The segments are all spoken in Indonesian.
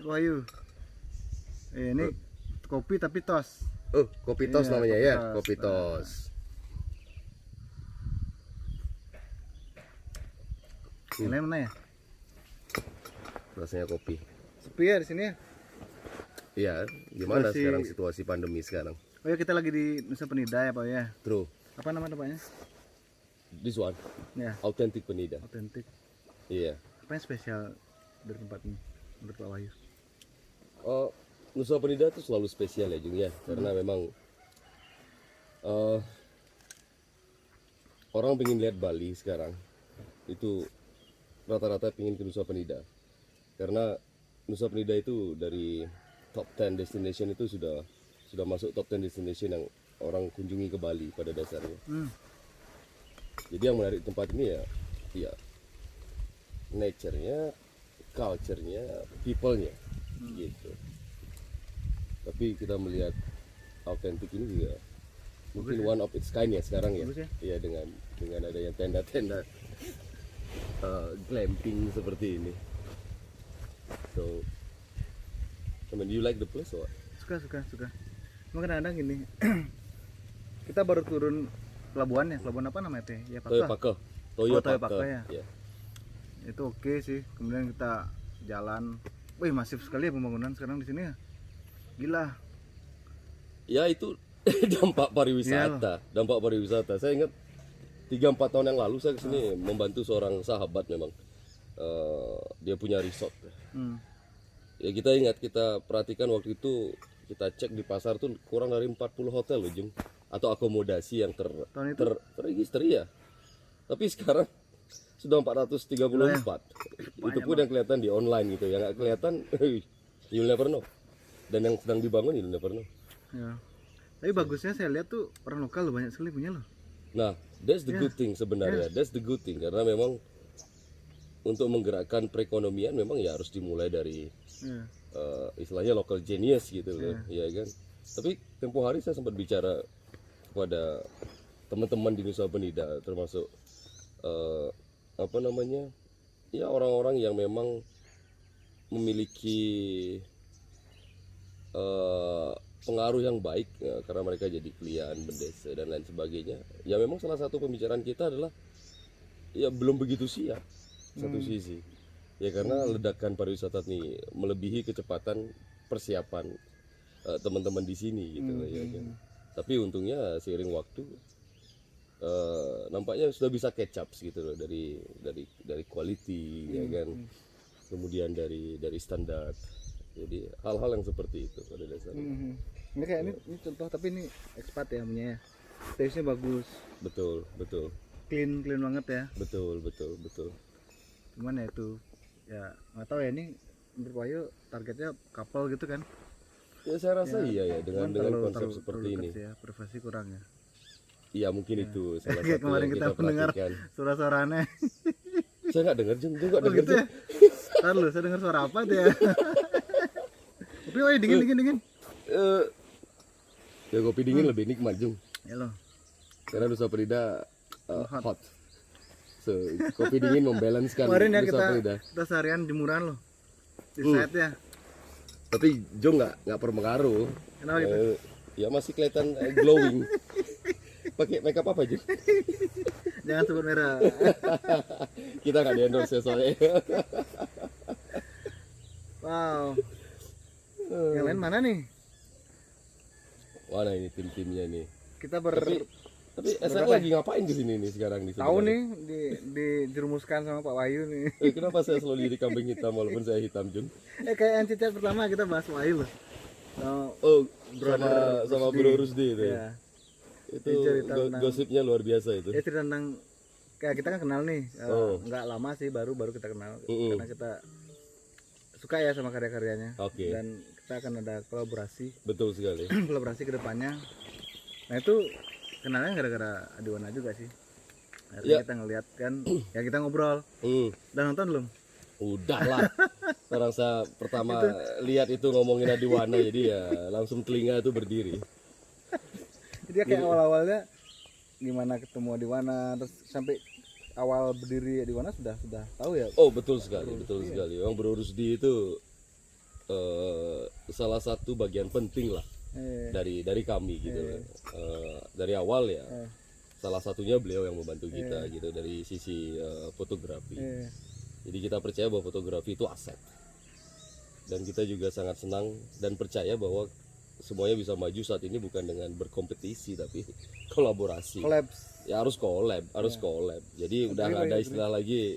Wahyu. Ini kopi tapi tos. Oh, kopi tos Iya, namanya kopi ya, tos. kopi tos. Yang lain mana ya? Rasanya kopi. Sepi ya di sini ya. Iya, gimana Situasi- sekarang situasi pandemi sekarang? Oh ya, kita lagi di Nusa Penida ya Pak ya. True. Apa nama tempatnya? This one, Ya, authentic Penida. otentik. Iya. Apa yang spesial dari tempat ini menurut Pak Wahyu? Oh, Nusa Penida itu selalu spesial ya Jung ya, karena memang orang pengen lihat Bali sekarang itu rata-rata pengen ke Nusa Penida, karena Nusa Penida itu dari top 10 destination itu sudah masuk top 10 destination yang orang kunjungi ke Bali pada dasarnya. Jadi yang menarik tempat ini ya nature-nya, culture-nya, people-nya gitu. Tapi kita melihat autentik ini juga mungkin one of its kind ya sekarang ya. Bagus ya. Iya, dengan adanya tenda-tenda glamping seperti ini. So, I mean, do you like the place or what? Suka. Cuma kadang-kadang gini. Kita baru turun pelabuhan ya. Pelabuhan apa namanya teh? Ya Toyo Pakah. Pakoh. Toyo Pakoh ya. Iya. Itu oke sih. Kemudian kita jalan. Wih, masif sekali ya pembangunan sekarang di sini ya. Gila. Ya itu dampak pariwisata, dampak pariwisata. Saya ingat 3-4 tahun yang lalu saya kesini membantu seorang sahabat memang. Dia punya resort. Ya kita perhatikan waktu itu kita cek di pasar tuh kurang dari 40 hotel loh Jung, atau akomodasi yang Tahun itu? terregister ya. Tapi sekarang sudah 434. Itu pun yang kelihatan di online gitu, yang nggak kelihatan you'll never know. Dan yang sedang dibangun you'll never know. Ya. Tapi bagusnya saya lihat tuh orang lokal loh, banyak sekali punya loh. Nah, that's the good thing sebenarnya. That's the good thing, karena memang untuk menggerakkan perekonomian memang ya harus dimulai dari Ya. istilahnya local genius gitu loh, ya kan. Tapi tempo hari saya sempat bicara kepada teman-teman di Nusa Penida, termasuk apa namanya, ya orang-orang yang memang memiliki pengaruh yang baik ya, karena mereka jadi klien, mendesa dan lain sebagainya. Ya memang salah satu pembicaraan kita adalah ya belum begitu siap satu sisi. Ya karena ledakan pariwisata ini melebihi kecepatan persiapan teman-teman di sini gitu loh, ya kan. Tapi untungnya seiring waktu nampaknya sudah bisa catch up gitu loh, dari quality ya kan. Kemudian dari standar. Jadi hal-hal yang seperti itu pada dasarnya. Ini kayak ini contoh, tapi ini expat ya punya ya. Taste-nya bagus, Betul. clean banget ya. Betul. Cuman ya itu ya nggak tahu ya, ini menurut Wahyu targetnya couple gitu kan. Ya saya rasa iya ya, dengan Cuman konsep seperti dekat ini. sih ya, privasi kurang ya. Iya mungkin itu salah Kayak satu kemarin yang kita kita mendengar perhatikan. suara-suara aneh. Saya nggak dengar Jung, nggak Oh dengar gitu ya. Ntar lu, saya dengar suara apa tuh ya. Tapi Wahyu dingin. Ya kopi dingin lebih nikmat Jung, Ya loh. karena Nusa Penida hot. So kopi dingin membalancekan Kemarin ya Nusa Penida. kita seharian jemuran loh. Di set ya. Tapi Jung nggak berpengaruh. Kenapa gitu? Ya masih kelihatan glowing. Pakai makeup apa Jung? Jangan sebut merah. Kita nggak di endorse ya soalnya. Wow. Yang lain mana nih? Mana ini tim-timnya ini? Kita Tapi SR lagi ngapain di sini nih sekarang di sini? tahu nih dijerumuskan sama Pak Wahyu nih. Kenapa saya selalu jadi kambing hitam walaupun saya hitam Jun? Kayak yang chat pertama kita bahas Wahyu loh. Oh, Brother sama Rusdi. Bro Rusdi itu. Ya. Itu Dia cerita tentang- gosipnya luar biasa itu. Dia cerita tentang kayak kita kan kenal nih. Nggak lama sih, baru kita kenal. Karena kita suka ya sama karya-karyanya. Oke. Dan kita akan ada kolaborasi Betul sekali. kolaborasi ke depannya. Nah itu kenalnya gara-gara Adiwana juga sih. Akhirnya Ya. kita ngeliat kan, ya kita ngobrol. Dan nonton belum? Udah lah. Orang saya pertama lihat itu ngomongin Adiwana, jadi ya langsung telinga itu berdiri. Jadi kayak awal-awalnya gimana ketemu Adiwana, terus sampai awal berdiri di mana sudah tahu ya. Oh betul sekali, betul sekali. Yang berurusdi itu salah satu bagian penting lah dari kami gitu loh. Dari awal ya. Salah satunya beliau yang membantu kita gitu dari sisi fotografi. Jadi kita percaya bahwa fotografi itu aset. Dan kita juga sangat senang dan percaya bahwa semuanya bisa maju saat ini bukan dengan berkompetisi tapi kolaborasi. Collabs. Ya harus collab. Jadi udah nggak ada istilah lagi,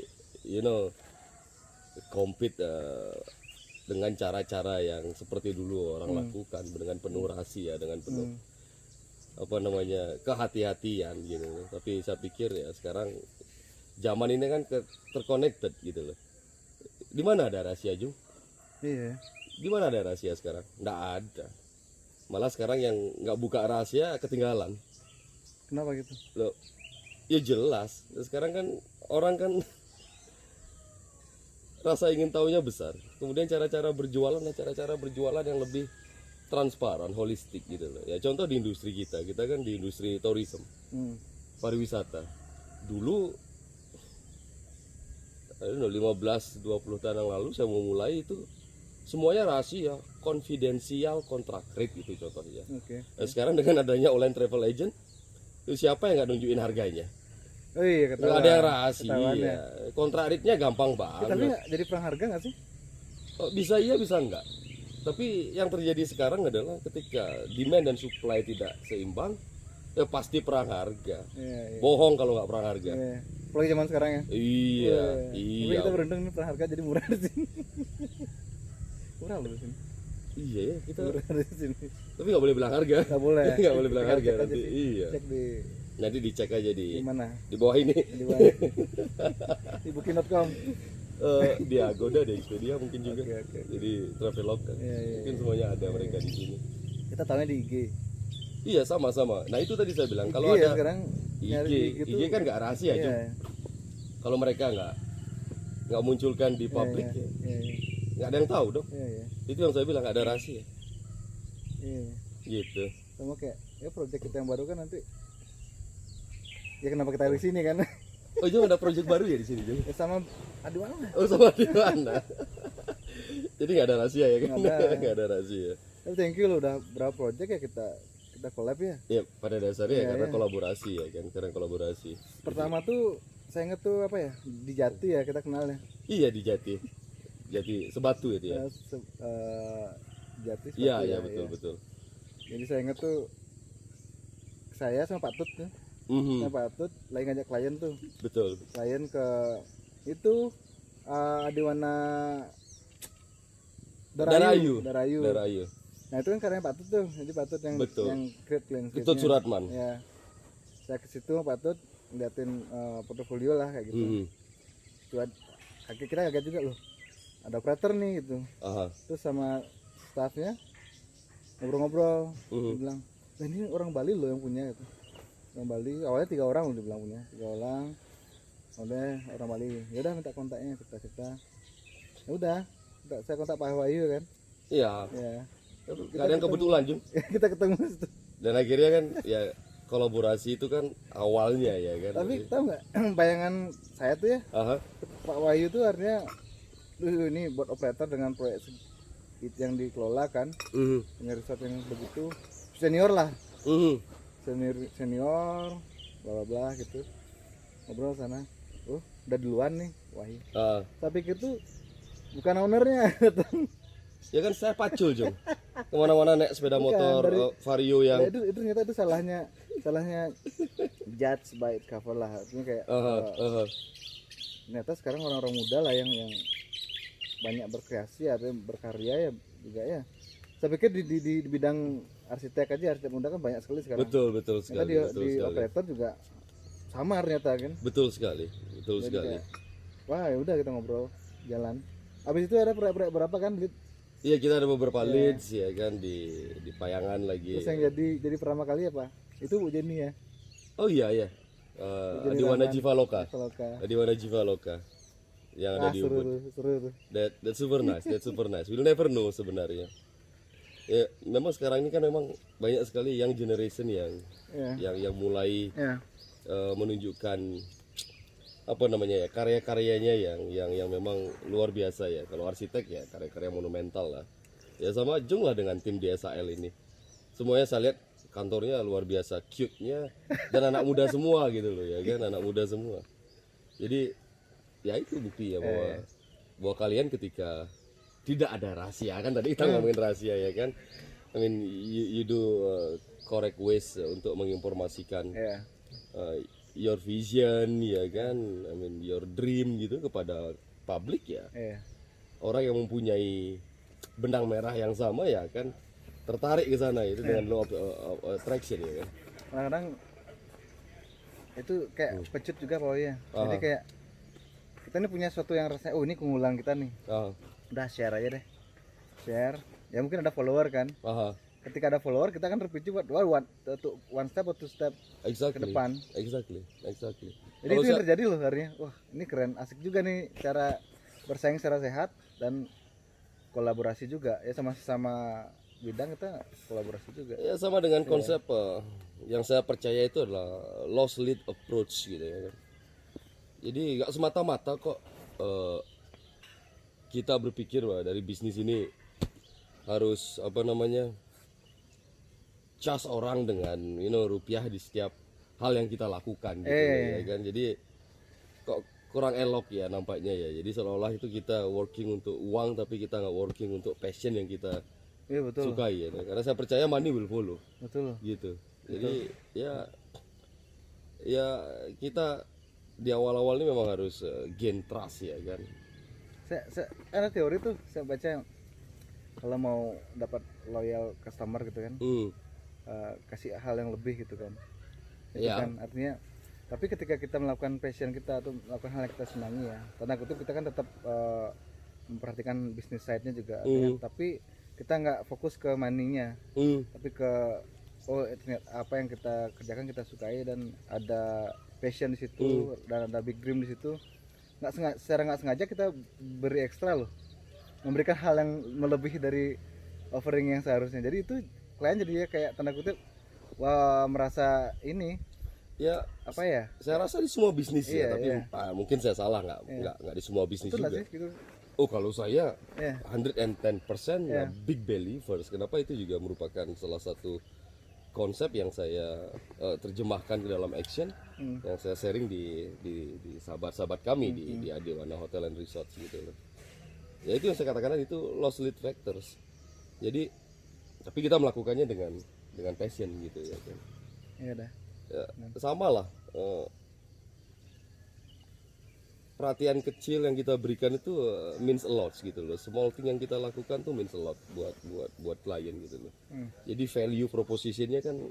compete dengan cara-cara yang seperti dulu orang lakukan dengan penuh rahasia, dengan penuh kehati-hatian gitu. Tapi saya pikir ya sekarang zaman ini kan terconnected gitu loh. Di mana ada rahasia, Jung? Iya. Di mana ada rahasia sekarang? Nggak ada. Malah sekarang yang nggak buka rahasia ketinggalan. Kenapa gitu? Loh, ya jelas. Sekarang kan orang kan rasa ingin tahunya besar. Kemudian cara-cara berjualan yang lebih transparan, holistik gitu loh. Ya contoh di industri kita kan di industri tourism, pariwisata. Dulu 15-20 tahun yang lalu saya mau mulai itu semuanya rahasia, konfidensial, kontrak rate gitu contohnya. Nah, sekarang dengan adanya online travel agent, itu siapa yang nggak nunjukin harganya? Oh iya, nggak ada yang rahasia. Kontrak rate-nya gampang banget. Tapi nggak jadi perang harga nggak sih? Oh, bisa iya bisa enggak. Tapi yang terjadi sekarang adalah ketika demand dan supply tidak seimbang, ya pasti perang harga. Bohong kalau nggak perang harga. Apalagi zaman sekarang ya. Iya. Tapi kita beruntung nih perang harga jadi murah di sini. Murah loh di sini. Iya ya kita. Murah di sini. Tapi nggak boleh bilang harga. Nggak boleh. Nggak boleh bilang harga Cek nanti. aja sih. Iya. Cek Nanti dicek aja di mana? Di bawah ini. Di mana? Di booking.com. Di Agoda, di Expedia mungkin juga. Okay. Jadi Traveloka. Mungkin semuanya ada mereka di sini. Kita tahunya di IG. Iya sama-sama. Nah itu tadi saya bilang kalau ya, ada sekarang IG kan nggak rahasia aja. Kalau mereka nggak munculkan di publik, nggak ada yang tahu dong. Itu yang saya bilang nggak ada rahasia. Gitu. Sama kayak ya proyek kita yang baru kan nanti. Ya kenapa kita di sini kan? Oh Jung ada proyek baru ya di sini Jung? Ya, sama Adiwana. Oh sama Adiwana. Jadi nggak ada rahasia ya kan? Nggak ada rahasia. Tapi thank you loh udah berapa proyek ya kita collab ya. Iya pada dasarnya karena kolaborasi ya kan, karena kolaborasi. Pertama tuh saya inget tuh apa ya di Jati ya kita kenalnya. Iya di Jati Sebatu itu ya. Jati Sebatu. Iya betul. Jadi saya inget tuh saya sama Pak Tut tuh. Saya Pak Tut lagi ngajak klien tuh. Betul. Klien ke itu Adiwana Darayu. Nah itu kan karena Pak Tut tuh, jadi Pak Tut yang create klien. Tut Suratman. Ya. Saya ke situ Pak Tut ngeliatin portofolio lah kayak gitu. Kita kaget juga loh. Ada operator nih gitu. Terus sama staffnya ngobrol-ngobrol, dia bilang, "Nah, ini orang Bali loh yang punya gitu." Orang Bali awalnya 3 orang udah bilang punya 3 orang. Udah orang Bali. Ya udah minta kontaknya kita. Ya udah, saya kontak Pak Wahyu kan. Iya. Ya. Gak ada yang kebetulan Jung. Kita ketemu situ. Dan akhirnya kan ya kolaborasi itu kan awalnya ya kan. Tapi tahu nggak bayangan saya tuh ya. Pak Wahyu tuh artinya ini buat operator dengan proyek yang dikelola kan. Punya resort yang begitu senior lah. Senior bla bla gitu. Ngobrol sana. Udah duluan nih Wahyu. Saya pikir tuh bukan ownernya datang. Ya kan saya pacul Jung. Kemana-mana naik sepeda motor Vario yang itu ternyata itu salahnya judge by its cover lah. Artinya kayak ternyata sekarang orang-orang muda lah yang banyak berkreasi atau berkarya ya juga ya. Saya pikir di bidang arsitek muda kan banyak sekali sekarang. Betul sekali. Di operator juga sama ternyata kan. Betul sekali. Kayak, wah ya udah kita ngobrol jalan. Habis itu ada proyek berapa kan lead? Iya kita ada beberapa leads ya kan di Payangan lagi. Terus yang jadi pertama kali apa? Itu Bu Jenny ya. Oh iya. Adiwana Jivaloka. Adiwana Jivaloka. Yang ada di Ubud. Seru. That's super nice. We'll never know sebenarnya. Ya, memang sekarang ini kan memang banyak sekali yang generation yang mulai menunjukkan apa namanya ya, karya-karyanya yang memang luar biasa ya. Kalau arsitek ya karya-karya monumental lah. Ya sama Jung lah dengan tim DSAL ini. Semuanya saya lihat kantornya luar biasa cute-nya dan anak muda semua gitu loh ya kan, anak muda semua. Jadi ya itu bukti ya bahwa kalian ketika tidak ada rahasia kan, tadi kita ngomongin rahasia ya kan. I mean you do correct ways untuk menginformasikan your vision ya kan, I mean your dream gitu kepada publik ya. Orang yang mempunyai benang merah yang sama ya kan tertarik ke sana, itu dengan law of attraction ya kan. Kadang-kadang itu kayak pecut juga pokoknya. Jadi kayak kita ini punya sesuatu yang rasanya ini keunggulan kita nih. Udah share aja deh. Share. Ya mungkin ada follower kan. Ketika ada follower kita kan terpicu buat one step atau two step ke depan. Exactly. Jadi itu yang terjadi loh akhirnya. Wah, ini keren, asik juga nih cara bersaing secara sehat dan kolaborasi juga. Ya sama bidang kita kolaborasi juga. Ya sama dengan konsep yang saya percaya itu adalah loss lead approach gitu ya kan. Jadi nggak semata-mata kok kita berpikir bahwa dari bisnis ini harus apa namanya cas orang dengan rupiah di setiap hal yang kita lakukan gitu ya kan. Jadi kok kurang elok ya nampaknya ya. Jadi seolah-olah itu kita working untuk uang tapi kita nggak working untuk passion yang kita sukai ya. Karena saya percaya money will follow. Betul. Gitu. Jadi ya kita di awal-awal ini memang harus gain trust ya kan. Saya ada teori tuh saya baca, kalau mau dapat loyal customer gitu kan, kasih hal yang lebih gitu kan. Itu kan artinya, tapi ketika kita melakukan passion kita atau melakukan hal yang kita senangi ya, tanda kutip kita kan tetap memperhatikan bisnis side-nya juga, kan? Tapi kita nggak fokus ke money-nya, tapi ke apa yang kita kerjakan kita sukai dan ada passion di situ dan ada big dream di situ. Secara nggak sengaja kita beri ekstra loh, memberikan hal yang melebihi dari offering yang seharusnya. Jadi itu klien jadinya kayak tanda kutip merasa ini ya apa ya, saya rasa di semua bisnis ya, tapi mungkin saya salah, nggak di semua bisnis juga sih, gitu. Kalau saya 110% big believers. Kenapa? Itu juga merupakan salah satu konsep yang saya terjemahkan ke dalam action yang saya sharing di sahabat-sahabat kami di Adewana Hotel and Resorts gitu loh. Ya itu yang saya katakan itu loss lead factors. Jadi tapi kita melakukannya dengan passion gitu ya kan. Iya dah. Ya, sama lah. Perhatian kecil yang kita berikan itu means a lot gitu loh. Small thing yang kita lakukan tuh means a lot buat klien gitu loh. Jadi value propositionnya kan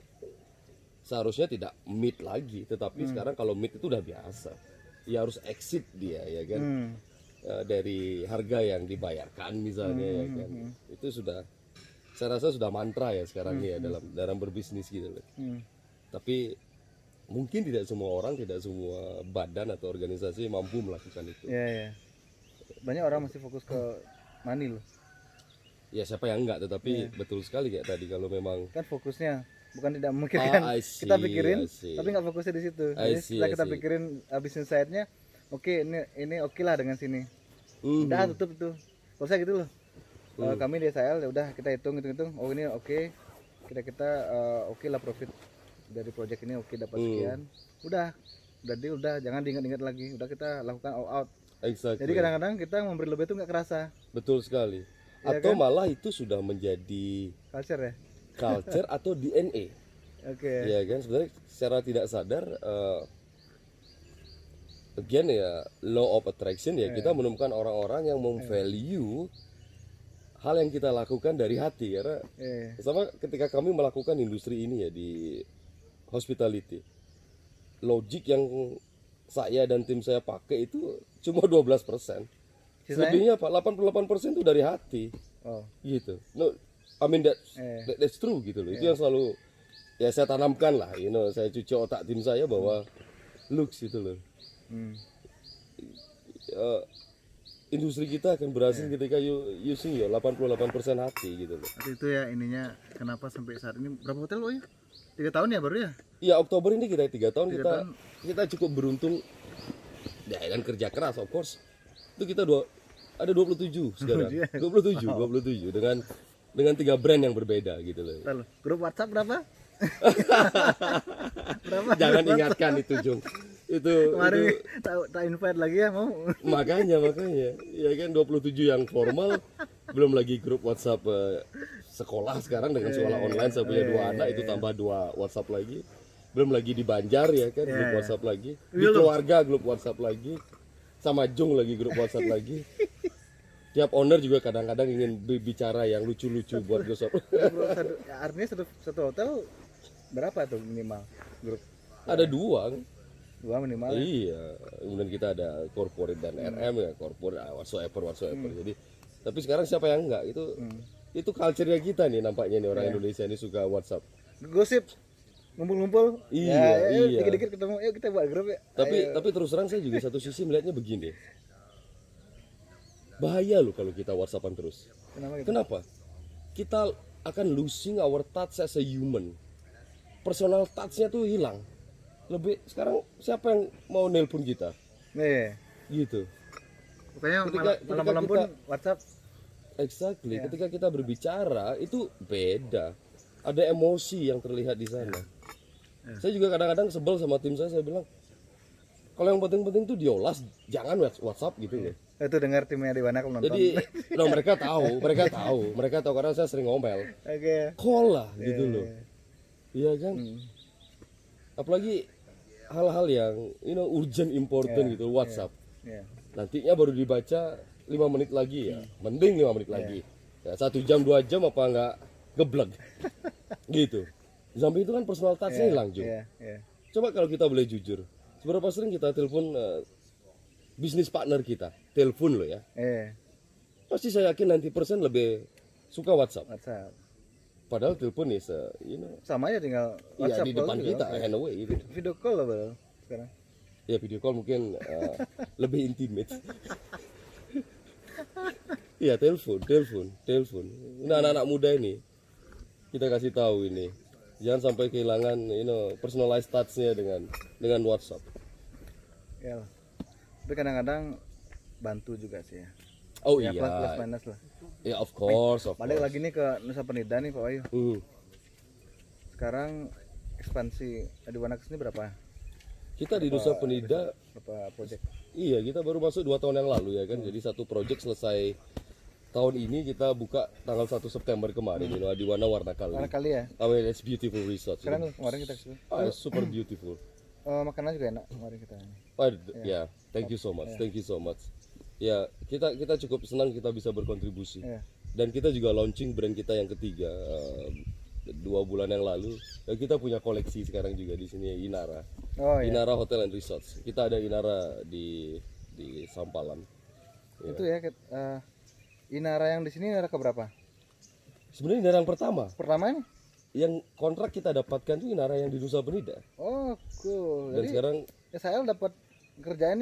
seharusnya tidak meet lagi, tetapi sekarang kalau meet itu udah biasa. Ya harus exit dia ya kan. Dari harga yang dibayarkan misalnya ya kan. Itu sudah, saya rasa sudah mantra ya sekarang ya dalam berbisnis gitu loh. Tapi mungkin tidak semua orang, tidak semua badan atau organisasi mampu melakukan itu. Iya. Banyak orang masih fokus ke money loh. Ya siapa yang enggak, tetapi betul sekali kayak tadi kalau memang kan fokusnya bukan tidak memikirkan, kita pikirin tapi nggak fokusnya di situ. Jadi setelah kita pikirin bisnis side-nya, oke, ini oke lah dengan sini. Udah tutup itu. Kalau saya gitu loh. Kami di SAL ya udah kita hitung. Oh ini oke. Kita oke lah profit dari project ini, oke dapat sekian. Udah deal, udah jangan diingat-ingat lagi. Udah kita lakukan all out. Exactly. Jadi kadang-kadang kita memberi lebih itu nggak kerasa. Betul sekali. Ya atau kan? Malah itu sudah menjadi culture ya. Culture atau DNA. Oke. Ya kan sebenarnya secara tidak sadar again ya law of attraction ya, kita menemukan orang-orang yang memvalue hal yang kita lakukan dari hati. Karena sama ketika kami melakukan industri ini ya di hospitality, logik yang saya dan tim saya pakai itu cuma 12%. Selebihnya apa? 88% itu dari hati. Gitu. No, I mean that's true gitu loh. Itu yang selalu ya saya tanamkan lah, saya cuci otak tim saya bahwa looks gitu loh. Industri kita akan berhasil ketika using 88% hati gitu loh. Itu ya ininya kenapa sampai saat ini berapa hotel lo ya? 3 tahun ya baru ya? Iya, Oktober ini kita 3 tahun. Kita cukup beruntung Ya, dan kerja keras of course. Itu kita ada 27 sekarang. 27 dengan 3 brand yang berbeda gitu loh. Lalu, grup WhatsApp berapa? Berapa? Jangan ingatkan itu, Jung. Itu Kemarin tak invite lagi ya, mau? makanya ya kan 27 yang formal, belum lagi grup WhatsApp sekolah sekarang dengan sekolah online. Saya punya 2 anak, itu tambah 2 WhatsApp lagi, belum lagi di Banjar ya kan, grup WhatsApp lagi, di keluarga grup WhatsApp lagi, sama Jung lagi grup WhatsApp lagi. Tiap owner juga kadang-kadang ingin bicara yang lucu-lucu buat gosok. Artinya satu hotel berapa tuh minimal grup? Ada 2 minimal ya? Iya, kemudian kita ada corporate dan RM ya, corporate whatsoever. Jadi, tapi sekarang siapa yang enggak? Itu culture-nya kita nih, nampaknya nih orang Indonesia ini suka WhatsApp. Gosip, ngumpul-ngumpul. Iya. Dikit-dikit ketemu, yuk kita buat grup ya. Tapi terus terang saya juga satu sisi melihatnya begini. Bahaya loh kalau kita WhatsAppan terus. Kenapa? Kita akan losing our touch as a human. Personal touch-nya tuh hilang. Lebih sekarang siapa yang mau nelpon kita? Nih. Gitu. Pokoknya Ketika malam-malam pun WhatsApp. Exactly. Ketika kita berbicara itu beda. Ada emosi yang terlihat di sana. Saya juga kadang-kadang sebel sama tim saya bilang, kalau yang penting-penting tuh diolah, jangan WhatsApp gitu loh. Itu dengar timnya di mana kalau nonton. Jadi, mereka tahu karena saya sering ngomel. Oke. Call lah gitu loh. Iya kan? Apalagi hal-hal yang urgent important gitu, WhatsApp. Nantinya baru dibaca 5 menit lagi ya. Mending 5 menit lagi. Ya, 1 jam 2 jam apa enggak geblek. Gitu. Sampai itu kan personal touch-nya hilang, Jo. Coba kalau kita boleh jujur, seberapa sering kita telepon bisnis partner kita, telepon lo ya. Pasti saya yakin 90% lebih suka WhatsApp. Padahal telepon nih, sama aja tinggal WhatsApp di depan kita, hand away gitu. Video call lah bro, sekarang. Ya video call mungkin lebih intimate. Iya telepon. Nah anak-anak muda ini kita kasih tahu ini, jangan sampai kehilangan personalized touch-nya dengan WhatsApp. Ya. Tapi kadang-kadang bantu juga sih ya. Oh ya, iya. Plus minus lah. Ya of course. Balik lagi nih ke Nusa Penida nih Pak Wahyu. Sekarang ekspansi di Wanakas ini berapa? Kita di Nusa Penida berapa project? Iya, kita baru masuk 2 tahun yang lalu ya kan. Jadi satu project selesai tahun ini, kita buka tanggal 1 September kemarin di Adiwana Warna Kali. Warna Kali ya? I mean, it's beautiful resort. Keren kemarin kita kesini. Super beautiful. Makanan juga enak kemarin kita. Ya, thank you so much. Ya, kita cukup senang kita bisa berkontribusi. Dan kita juga launching brand kita yang ketiga 2 bulan yang lalu. Dan kita punya koleksi sekarang juga di sini, Inara. Inara Hotel and Resorts. Kita ada Inara di Sampalan. Itu ya, Inara yang di sini Inara keberapa? Sebenarnya Inara yang pertama. Pertama ini? Yang kontrak kita dapatkan tuh Inara yang di Nusa Penida. Oh, cool. Dan jadi, sekarang SAL dapat kerjaan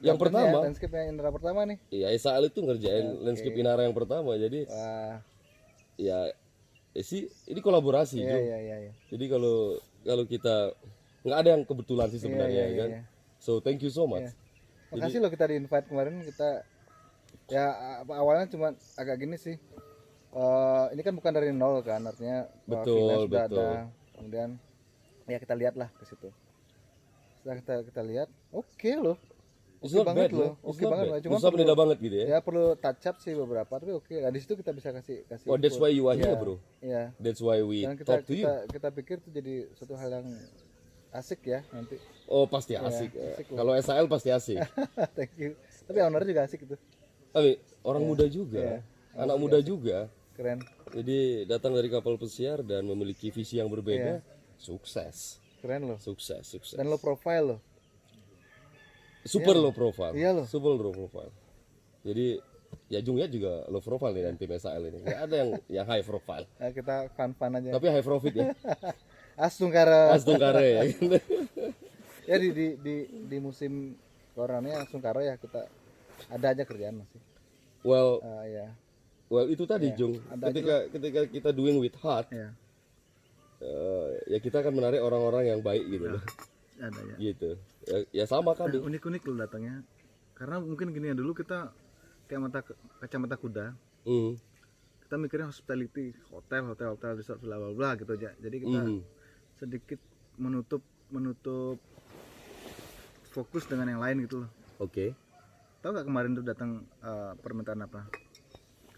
yang pertama, landscape yang Inara pertama nih. Iya, SAL itu ngerjain landscape Inara yang pertama. Jadi ya sih ini kolaborasi, Jo. Iya. Jadi kalau kita nggak ada yang kebetulan sih sebenarnya kan. So thank you so much. Makasih loh kita di invite kemarin, kita ya awalnya cuma agak gini sih. Ini kan bukan dari nol kan, artinya betul. ada. Kemudian ya kita lihat lah ke situ. Setelah kita lihat, oke loh. Oke banget loh. Oke banget loh. Cuma perlu banget gitu ya. Ya perlu touch up sih beberapa, tapi oke. Nah, di situ kita bisa kasih. Oh, that's why you are here, bro. Iya. That's why we talk to you. Kita pikir itu jadi suatu hal yang asik ya nanti. Oh, pasti asik. Kalau SAL pasti asik. Thank you. Tapi owner juga asik itu. Tapi orang muda juga, anak muda juga. Keren. Jadi datang dari kapal pesiar dan memiliki visi yang berbeda, sukses. Keren loh. Sukses. Dan low profile loh. Super low profile. Iya loh. Super low profile. Jadi ya Jungnya juga low profile nih dan tim SAL ini. Nggak ada yang high profile. Nah, kita fun aja. Tapi high profit ya. Astungkara ya. Ya di musim corona Astungkara ya kita ada aja kerjaan masih. Well itu tadi Jung. Ketika kita doing with heart. Ya kita akan menarik orang-orang yang baik gitu loh. Ada ya. gitu. Ya sama kami. Unik-unik loh datangnya. Karena mungkin gini ya, dulu kita kayak kacamata kuda. Kita mikirnya hospitality, hotel, resort, bla bla bla gitu aja. Jadi kita sedikit menutup fokus dengan yang lain gitu loh. Oke. Tahu nggak kemarin tuh datang permintaan apa?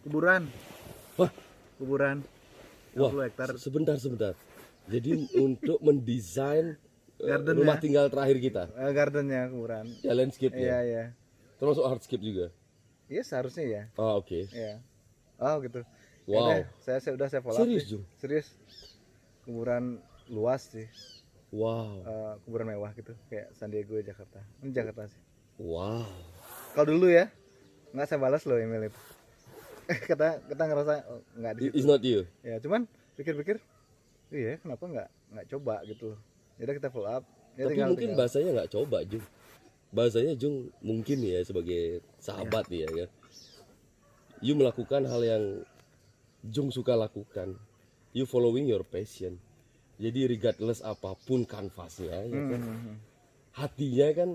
Kuburan. Wah, Kuburan. 20 hektar. Sebentar. Jadi untuk mendesain rumah Gardennya. tinggal terakhir kita. Gardennya kuburan. Ya landscape-nya. Iya. Termasuk hardscape juga. Iya seharusnya ya. Oh, oke. Iya. Oh gitu. Wow. Ya, saya follow up. Serius, sih. Jung? Serius. Kuburan luas sih. Wow. Kuburan mewah gitu kayak San Diego, Jakarta. Ini Jakarta sih. Wow. Kalau dulu ya nggak saya balas loh email itu. kita ngerasa nggak di situ. It's not you. Ya cuman pikir-pikir, iya kenapa nggak coba gitu loh. Jadi kita follow up. Ya, Tapi mungkin bahasanya nggak coba, Jung. Bahasanya Jung mungkin ya sebagai sahabat ya kan. You melakukan hal yang Jung suka lakukan. You following your passion. Jadi regardless apapun kanvasnya, ya kan? Hatinya kan,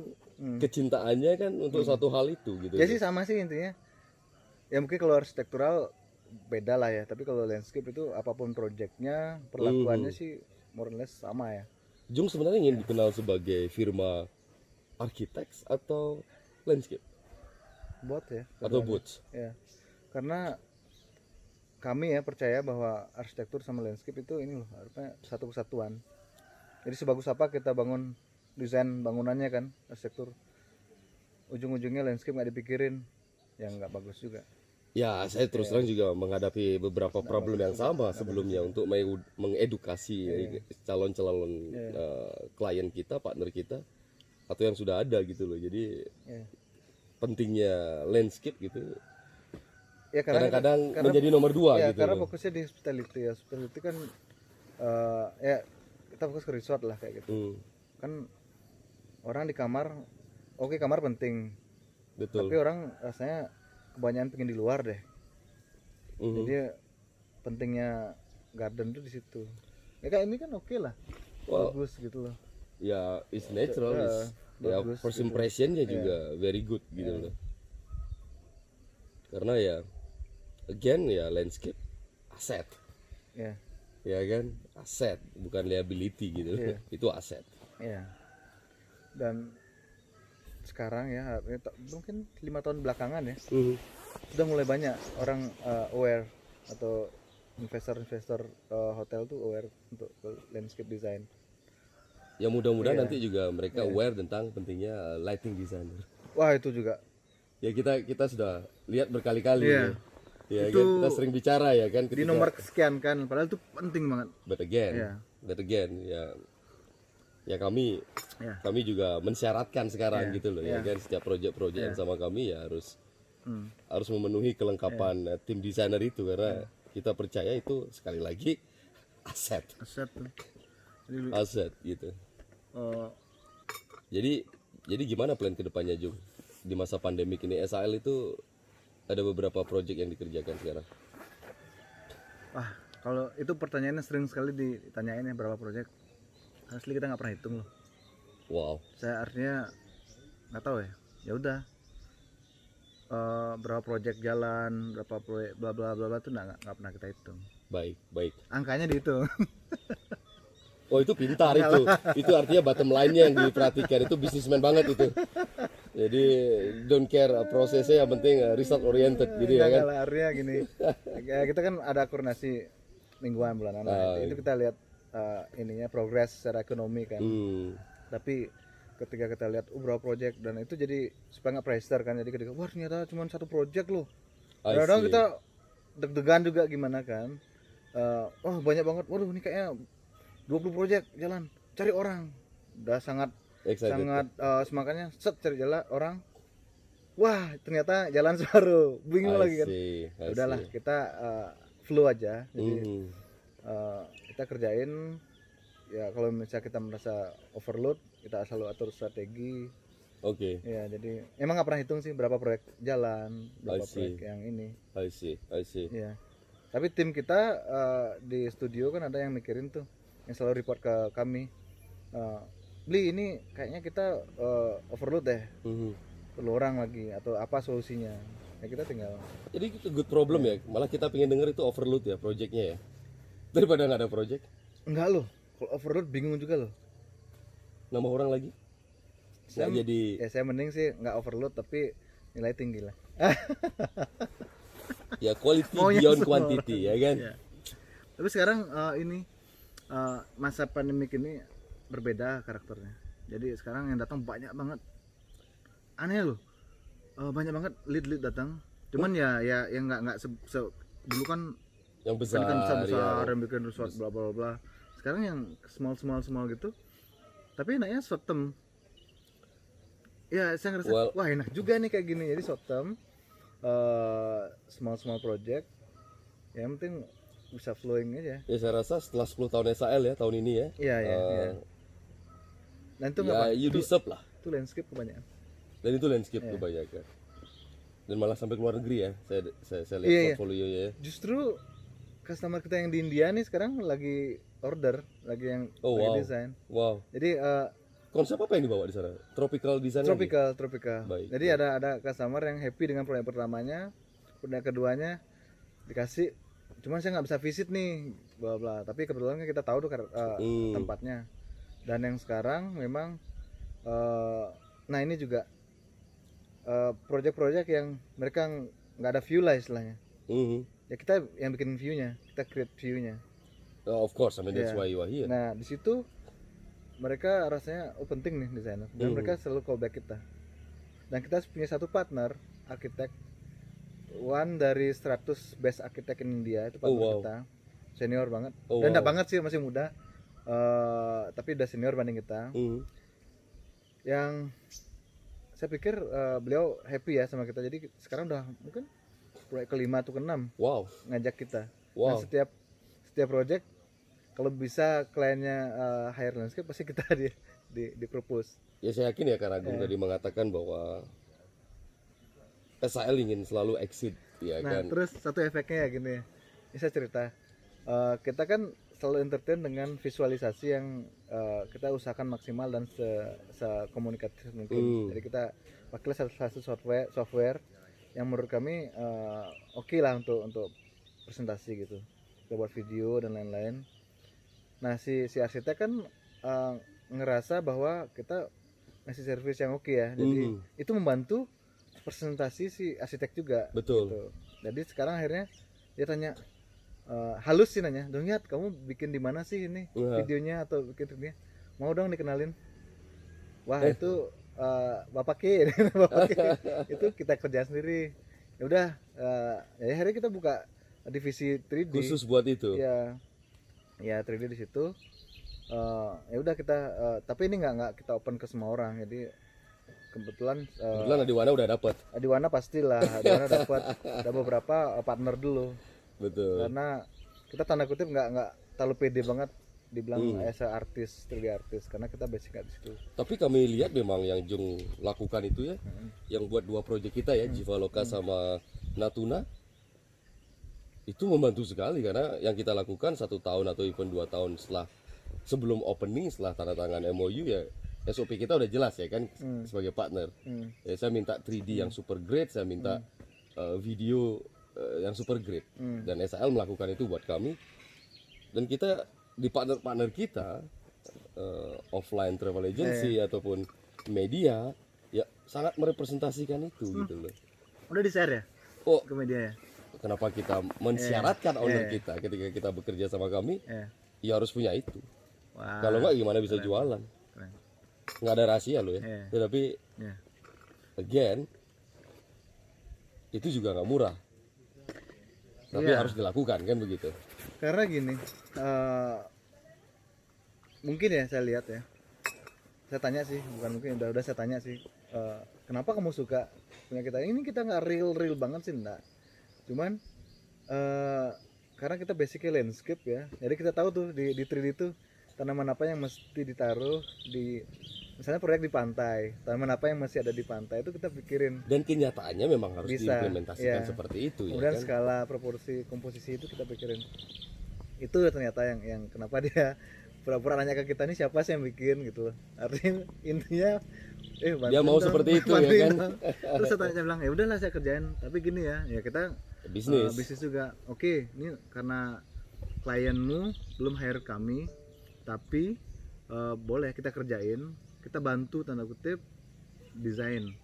kecintaannya kan untuk satu hal itu gitu. Ya sih sama sih intinya. Ya mungkin kalau arsitektural beda lah ya. Tapi kalau landscape itu apapun projectnya, perlakuannya sih more or less sama ya. Jung sebenarnya ingin dikenal sebagai firma architects atau landscape? Bot ya. Atau boots? Ya. Karena kami ya percaya bahwa arsitektur sama landscape itu ini loh, artinya satu kesatuan. Jadi sebagus apa kita bangun desain bangunannya kan, arsitektur ujung-ujungnya landscape nggak dipikirin, yang nggak bagus juga. Ya, saya terus terang juga menghadapi beberapa problem yang sama sebelumnya untuk mengedukasi calon-calon klien kita, partner kita, atau yang sudah ada gitu loh. Jadi pentingnya landscape gitu. Ya, kadang-kadang menjadi nomor 2 ya, gitu. Karena fokusnya di hospitality ya. Hospitality kan ya kita fokus ke resort lah kayak gitu. Kan orang di kamar, oke kamar penting. Betul. Tapi orang rasanya kebanyakan pengen di luar deh. Jadi pentingnya garden tuh di situ. Ya kayak ini kan oke lah. Bagus gitu loh. Ya, it's natural. Ya, first impressionnya juga very good gitu loh. Karena ya again ya landscape aset. Ya kan, aset bukan liability gitu. Itu aset. Ya. Dan sekarang ya mungkin 5 tahun belakangan ya sudah mulai banyak orang aware atau investor hotel tuh aware untuk landscape design. Ya mudah-mudahan nanti juga mereka aware tentang pentingnya lighting designer. Wah itu juga. Ya kita sudah lihat berkali-kali ya. Ya itu, kan kita sering bicara ya kan. Di nomor sekian kan, padahal itu penting banget. But again ya kami juga mensyaratkan sekarang gitu loh ya kan, setiap proyek-proyek yang sama kami ya harus memenuhi kelengkapan tim desainer itu karena kita percaya itu sekali lagi aset gitu. Jadi gimana plan kedepannya Jung di masa pandemik ini? SAL itu ada beberapa proyek yang dikerjakan sekarang. Kalau itu pertanyaannya sering sekali ditanyain ya, berapa proyek. Asli kita nggak pernah hitung loh. Wow. Saya artinya nggak tahu ya. Ya udah. Berapa proyek jalan, berapa proyek bla bla bla itu nggak pernah kita hitung. Baik. Angkanya dihitung. Oh itu pintar itu. Itu artinya bottom line-nya yang diperhatikan, itu businessman banget itu. Jadi don't care prosesnya, yang penting result oriented gitu ya kan. Artinya gini. Kita kan ada koordinasi mingguan bulanan. Itu kita lihat ininya progres secara ekonomi kan. Tapi ketika kita lihat berapa project dan itu jadi supaya nggak pressure kan, jadi ketika wah ternyata cuma satu project loh. Kadang-kadang kita deg-degan juga gimana kan. Banyak banget. Waduh ini kayaknya 20 project jalan, cari orang. Udah sangat semangatnya cari jalan orang. Wah ternyata jalan separuh, bingung lagi kan. Udahlah kita flow aja. Jadi kita kerjain. Ya kalau misalnya kita merasa overload, kita selalu atur strategi. Ya jadi emang nggak pernah hitung sih berapa proyek jalan, berapa proyek yang ini. I see. Ya. Tapi tim kita di studio kan ada yang mikirin tuh, yang selalu report ke kami. Beli ini kayaknya kita overload deh, perlu orang lagi atau apa solusinya, ya kita tinggal. Jadi itu good problem ya, malah kita pengen denger itu overload ya projectnya ya, daripada nggak ada project. Enggak loh, kalau overload bingung juga loh. Nambah orang lagi nggak jadi. Ya saya mending sih nggak overload tapi nilai tinggi lah. Ya quality Maunya beyond semua quantity ya kan. Ya. Tapi sekarang ini masa pandemik ini berbeda karakternya. Jadi sekarang yang datang banyak banget. Aneh loh. Banyak banget lead datang. Cuman ya yang nggak dulu kan Yang besar, kan besar ya. yang bikin resort bla bla bla. Sekarang yang small gitu. Tapi enaknya short term. Ya saya ngerasa wah enak juga nih kayak gini. Jadi short term, small project. Yang penting bisa flowing aja. Ya saya rasa setelah 10 tahun SAL ya tahun ini ya. Iya. Dan itu Ya you deserve lah. Itu landscape kebanyakan. Dan itu landscape kebanyakan. Dan malah sampai ke luar negeri ya. Saya lihat portfolio ya. Justru customer kita yang di India nih sekarang lagi order, lagi yang lagi desain. Wow. Jadi konsep apa yang dibawa di sana? Tropical design. Tropical. Baik. Jadi ada customer yang happy dengan proyek pertamanya, proyek keduanya dikasih. Cuman saya nggak bisa visit nih, bla bla. Tapi kebetulan kita tahu tuh tempatnya. Dan yang sekarang memang, nah ini juga proyek-proyek yang mereka nggak ada view lah istilahnya. Ya kita yang bikin view-nya, kita create view-nya. Of course, I mean that's why you are here. Nah di situ mereka rasanya penting nih desainer. Dan mereka selalu callback kita. Dan kita punya satu partner arsitek. One dari 100 best arsitek in India itu partner kita, senior banget. Dan enggak banget sih, masih muda, tapi udah senior banding kita. Yang saya pikir beliau happy ya sama kita. Jadi sekarang udah mungkin proyek ke-5 atau ke-6 ngajak kita. Dan setiap project kalau bisa kliennya hire landscape pasti kita di propose. Ya saya yakin ya karena Agung tadi mengatakan bahwa SAL ingin selalu exit ya kan. Terus satu efeknya ya gini. Ini saya cerita. Kita kan selalu entertain dengan visualisasi yang kita usahakan maksimal dan sekomunikatif mungkin. Jadi kita pakai satu software yang menurut kami oke lah untuk presentasi gitu. Kita buat video dan lain-lain. Nah si arsitek kan ngerasa bahwa kita ngasih service yang oke ya. Jadi itu membantu presentasi si arsitek juga. Betul. Gitu. Jadi sekarang akhirnya dia tanya halus sih nanya, "Dong Yat, kamu bikin di mana sih ini videonya atau bikin ini? Mau dong dikenalin." Wah, itu Bapak Ki, itu kita kerja sendiri. Ya udah, ya akhirnya kita buka divisi 3D khusus buat itu. Ya 3D di situ. Ya udah kita tapi ini nggak kita open ke semua orang. Jadi kebetulan Adiwana udah dapat. Adiwana pastilah, Adiwana dapat. Ada beberapa partner dulu. Betul. Karena kita tanda kutip nggak terlalu pede banget dibilang as a artis, 3D artis, karena kita basic di situ. Tapi kami lihat memang yang Jung lakukan itu ya, yang buat 2 proyek kita ya, Jivaloka sama Natuna, itu membantu sekali karena yang kita lakukan 1 tahun atau even 2 tahun sebelum opening, setelah tanda tangan MOU ya. SOP kita udah jelas ya kan sebagai partner. Ya, saya minta 3D yang super great, saya minta video yang super great. Dan SAL melakukan itu buat kami. Dan kita di partner kita offline travel agency ataupun media ya sangat merepresentasikan itu gitu loh. Udah di-share ya? Ke media ya? Kenapa kita mensyaratkan owner kita ketika kita bekerja sama kami? Ya harus punya itu. Kalau enggak gimana bisa jualan? Nggak ada rahasia loh ya. Tetapi again itu juga nggak murah, tapi harus dilakukan kan begitu. Karena gini, mungkin ya saya lihat ya, saya tanya sih, bukan mungkin, udah saya tanya sih, kenapa kamu suka punya kita ini? Kita nggak real banget sih, enggak. Cuman karena kita basically landscape ya, jadi kita tahu tuh di 3D itu tanaman apa yang mesti ditaruh di, misalnya proyek di pantai, tanaman apa yang masih ada di pantai itu kita pikirin. Dan kenyataannya memang harus diimplementasikan seperti itu. Kemudian ya kan? Skala, proporsi, komposisi itu kita pikirin. Itu ternyata yang kenapa dia pura-pura nanya ke kita nih siapa sih yang bikin gitu loh. Artinya intinya Dia bantuin mau dong, seperti itu ya bantuin kan. dong. Terus saya bilang ya udahlah saya kerjain, tapi gini ya kita Bisnis. bisnis juga. Oke, ini karena klienmu belum hire kami, tapi boleh kita kerjain, kita bantu tanda kutip desain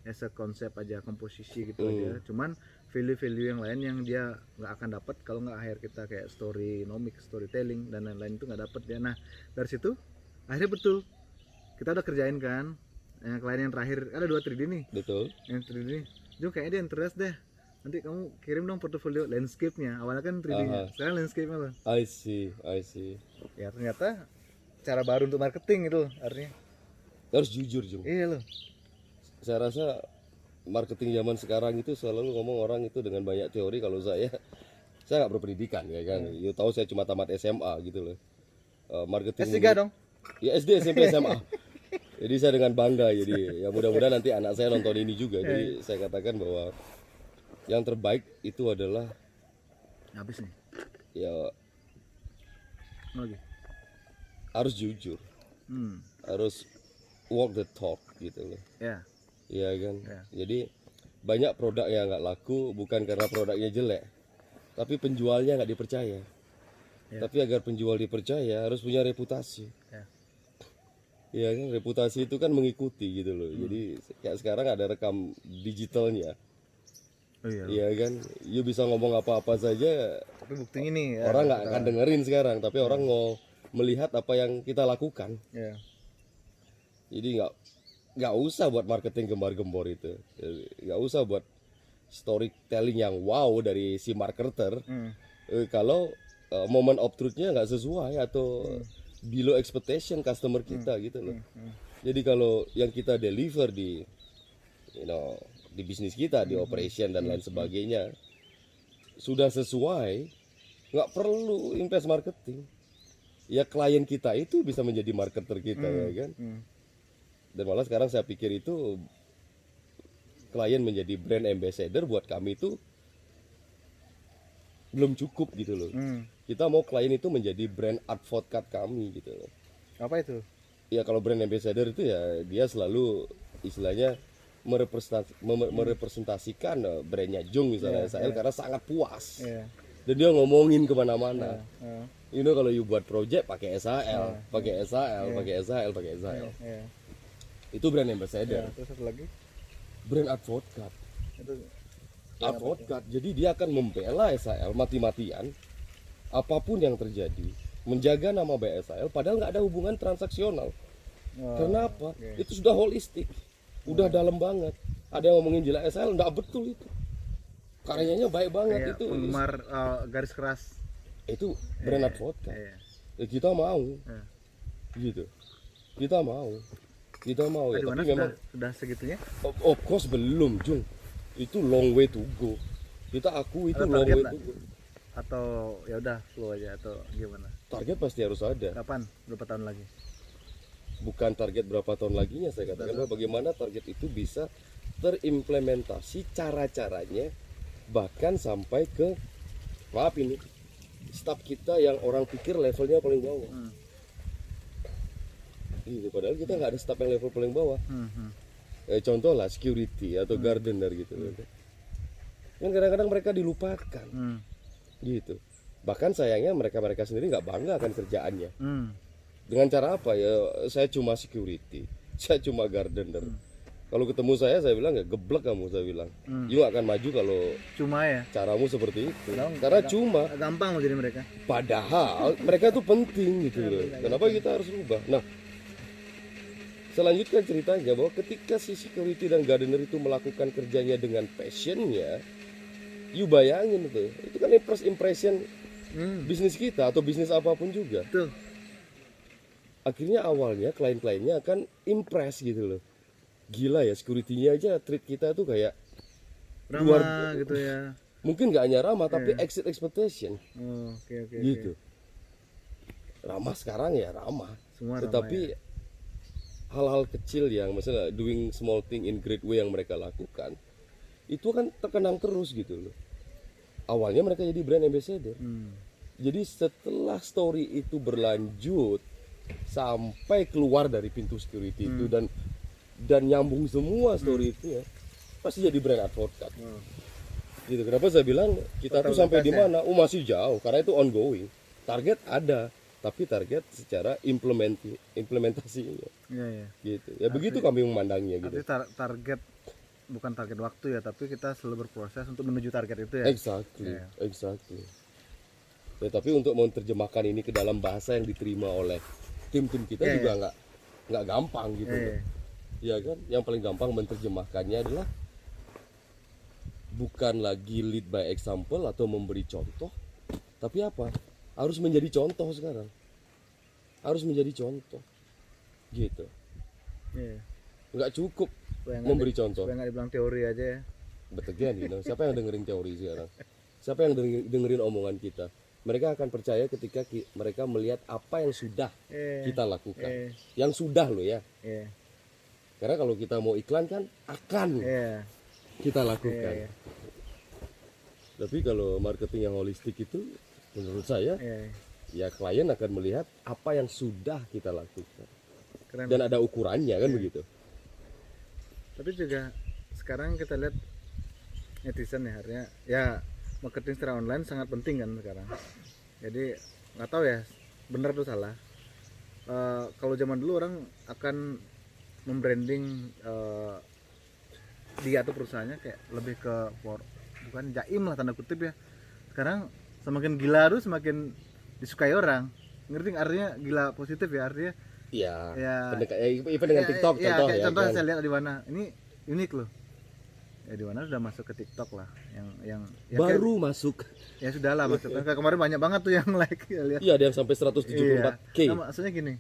as a konsep aja, komposisi gitu aja. Cuman value-value yang lain yang dia nggak akan dapat kalau nggak hire kita, kayak storytelling dan lain-lain itu nggak dapat ya. Nah dari situ akhirnya betul kita udah kerjain kan. Yang klien yang terakhir ada 2 3D nih. Betul. Yang 3D nih, Jom kayaknya dia interest deh. Nanti kamu kirim dong portofolio landscape-nya. Awalnya kan 3D-nya, sekarang landscape-nya loh. I see. Ya ternyata cara baru untuk marketing itu artinya. Harus jujur, Jung. Iya loh. Saya rasa marketing zaman sekarang itu selalu ngomong orang itu dengan banyak teori. Kalau saya nggak berpendidikan ya kan. You tahu saya cuma tamat SMA gitu loh. Marketing S3 dong. Ya SD, SMP, SMA. Jadi saya dengan bangga, jadi ya mudah-mudahan nanti anak saya nonton ini juga. Jadi saya katakan bahwa yang terbaik itu adalah Habis nih. ya Lagi. harus jujur, harus walk the talk gitu loh. Ya. Iya kan. Ya. Jadi banyak produk yang nggak laku bukan karena produknya jelek, tapi penjualnya nggak dipercaya. Tapi agar penjual dipercaya harus punya reputasi. Ya. Iya kan, reputasi itu kan mengikuti gitu loh. Jadi kayak sekarang ada rekam digitalnya. Oh iya. Iya kan, you bisa ngomong apa-apa saja, Tapi buktinya nih ya, orang nggak akan dengerin sekarang. Tapi orang mau melihat apa yang kita lakukan. ya. Jadi nggak usah buat marketing gembar-gembor itu. Nggak usah buat storytelling yang wow dari si marketer. Kalau moment of truth-nya nggak sesuai atau below expectation customer kita gitu loh. Jadi kalau yang kita deliver di di bisnis kita, di operation dan lain sebagainya sudah sesuai, nggak perlu invest marketing. Ya klien kita itu bisa menjadi marketer kita ya kan. Dan malah sekarang saya pikir itu klien menjadi brand ambassador buat kami itu belum cukup gitu loh. Kita mau klien itu menjadi brand advocate kami gitu loh. Apa itu? Ya kalau brand ambassador itu ya dia selalu istilahnya merepresentasikan brandnya Jung misalnya saya karena sangat puas. Dan dia ngomongin kemana-mana. Kalau you buat project pakai SHL, pakai SHL, pakai SHL, pakai SHL. Itu brand ambassador. Terus satu lagi? Brand advocate. Itu Advokat, jadi dia akan membela SHL mati-matian apapun yang terjadi, menjaga nama baik SHL padahal nggak ada hubungan transaksional. Karena apa? Itu sudah holistik, udah dalam banget. Ada yang ngomongin jelek SHL, nggak betul itu. Karyanya baik banget kayak itu. penggemar garis keras. Itu brand advokat. Ya, kita mau, gitu. Kita mau ya. Tapi memang sudah segitunya. of course belum, Jung. Itu long way to go. Kita aku itu long way to go. Atau ya udah flow aja atau gimana? Target pasti harus ada. Kapan? Berapa tahun lagi? Bukan target berapa tahun laginya, saya katakan bahwa bagaimana target itu bisa terimplementasi cara-caranya bahkan sampai ke maaf ini staff kita yang orang pikir levelnya paling bawah. Gitu, padahal kita nggak ada staff yang level paling bawah. Contoh lah security atau gardener gitu. Kan kadang-kadang mereka dilupakan. Gitu. Bahkan sayangnya mereka sendiri nggak bangga akan kerjaannya. Dengan cara apa ya? Saya cuma security, saya cuma gardener. Kalau ketemu saya bilang ya geblek kamu, saya bilang. You akan maju kalau cuma ya caramu seperti itu. Karena cuma gampang mau jadi mereka. Padahal mereka tuh penting gitu loh. Kenapa kita harus rubah? Nah, selanjutnya ceritanya bahwa ketika si security dan gardener itu melakukan kerjanya dengan passionnya, you bayangin itu kan first impression bisnis kita atau bisnis apapun juga. Betul. Akhirnya awalnya klien-kliennya akan impress gitu loh. Gila ya, security-nya aja treat kita tuh kayak ramah gitu ya. Mungkin nggak hanya ramah tapi exit expectation. Oke. Gitu. Ramah sekarang ya ramah. Semua tetapi ramah, hal-hal kecil yang misalnya doing small thing in great way yang mereka lakukan itu kan terkenang terus gitu loh. Awalnya mereka jadi brand ambassador. Jadi setelah story itu berlanjut sampai keluar dari pintu security itu dan nyambung semua story itu ya, pasti jadi brand advocate. Gitu. Kenapa saya bilang kita tuh sampai di mana? Oh, masih jauh karena itu ongoing. Target ada, tapi target secara implementasinya. Iya. Gitu. Ya begitu kami memandangnya gitu. Artinya target bukan target waktu ya, tapi kita selalu berproses untuk menuju target itu ya. Exactly. Ya, tapi untuk menerjemahkan ini ke dalam bahasa yang diterima oleh tim-tim kita juga nggak gampang gitu. Ya kan? Yang paling gampang menerjemahkannya adalah bukan lagi lead by example atau memberi contoh, tapi apa? Harus menjadi contoh sekarang. Harus menjadi contoh. Gitu. Nggak cukup memberi contoh. Supaya nggak dibilang teori aja ya. Betul kan, siapa yang dengerin teori sekarang? Siapa yang dengerin omongan kita? Mereka akan percaya ketika mereka melihat apa yang sudah kita lakukan. Yang sudah loh ya. Karena kalau kita mau iklan kan akan kita lakukan. Tapi kalau marketing yang holistik itu menurut saya ya klien akan melihat apa yang sudah kita lakukan. Keren. Dan ada ukurannya kan begitu. Tapi juga sekarang kita lihat netizen ya, artinya ya marketing secara online sangat penting kan sekarang. Jadi nggak tahu ya benar atau salah. Kalau zaman dulu orang akan membranding dia atau perusahaannya kayak lebih ke bukan jaim lah tanda kutip ya. Sekarang semakin gila tuh semakin disukai orang. Ngerti nggak? Artinya gila positif ya, artinya even dengan TikTok contoh ya. Contoh kan? saya lihat di mana ini unik loh. Ya di mana sudah masuk ke TikTok lah, yang baru kayak, masuk. Ya sudah lah masuk. Kan kemarin banyak banget tuh yang like ya, lihat. Iya, ada yang sampai 174K. Nah, maksudnya gini,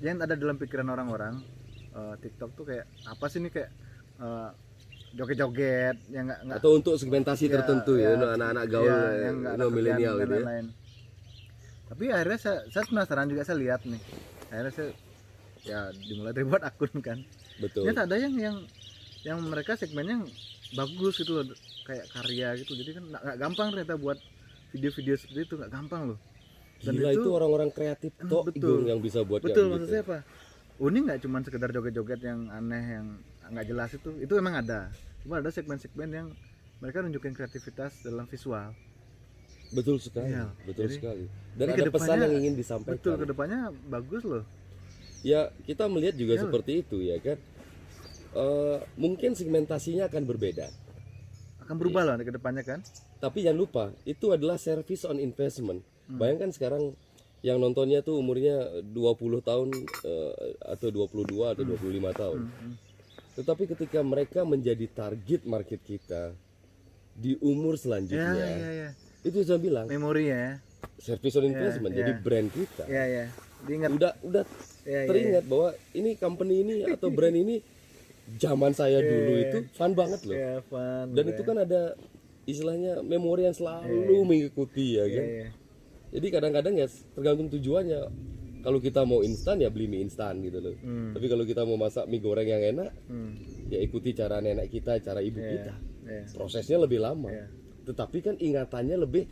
yang ada dalam pikiran orang-orang TikTok tuh kayak apa sih ini, kayak joget-joget yang nggak atau untuk segmentasi tertentu ya, anak-anak gaul yang milenial gitu ya. Tapi akhirnya saya penasaran juga, saya lihat nih. Akhirnya saya ya dimulai dari buat akun kan. Betul. Ternyata ada yang mereka segmennya bagus gitu loh, kayak karya gitu. Jadi kan nggak gampang ternyata buat video-video seperti itu, nggak gampang loh. Dan gila, itu orang-orang kreatif yang bisa buat betul, kayak maksud saya apa? Ini nggak cuma sekedar joget-joget yang aneh yang nggak jelas, itu emang ada. Cuma ada segmen-segmen yang mereka nunjukin kreativitas dalam visual. Betul sekali, ya, betul sekali. Dan ada pesan yang ingin disampaikan. Betul, kedepannya bagus loh. Ya, kita melihat juga seperti itu ya kan. Mungkin segmentasinya akan berbeda, akan berubah loh kedepannya kan. Tapi jangan lupa itu adalah service on investment. Bayangkan sekarang yang nontonnya tuh umurnya 20 tahun atau 22 atau 25 tahun. Tetapi ketika mereka menjadi target market kita di umur selanjutnya, itu saya bilang memori ya, service on investment. Jadi brand kita diingat. udah teringat bahwa ini company ini atau brand ini zaman saya dulu itu fun banget loh. Fun, dan itu kan ada istilahnya memori yang selalu mengikuti ya kan. Jadi kadang-kadang ya tergantung tujuannya. Kalau kita mau instan ya beli mie instan gitu loh. Tapi kalau kita mau masak mie goreng yang enak, ya ikuti cara nenek kita, cara ibu kita. Prosesnya lebih lama. Tetapi kan ingatannya lebih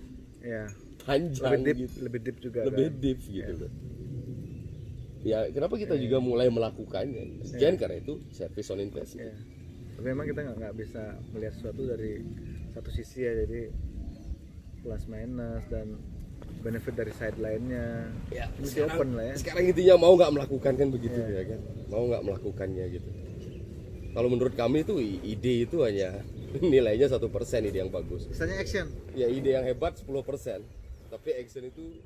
panjang, lebih deep juga. Lebih deep gitu loh. Ya kenapa kita juga mulai melakukannya? Sekian karena itu service on investment. Tapi memang kita nggak bisa melihat sesuatu dari satu sisi ya, jadi plus minus dan benefit dari side lainnya. Ya, sekarang, open lah ya. Sekarang intinya mau nggak melakukan kan begitu ya kan? Mau nggak melakukannya gitu. Kalau menurut kami itu ide itu hanya nilainya 1% ide yang bagus. Misalnya action. Ya ide yang hebat 10%. Tapi action itu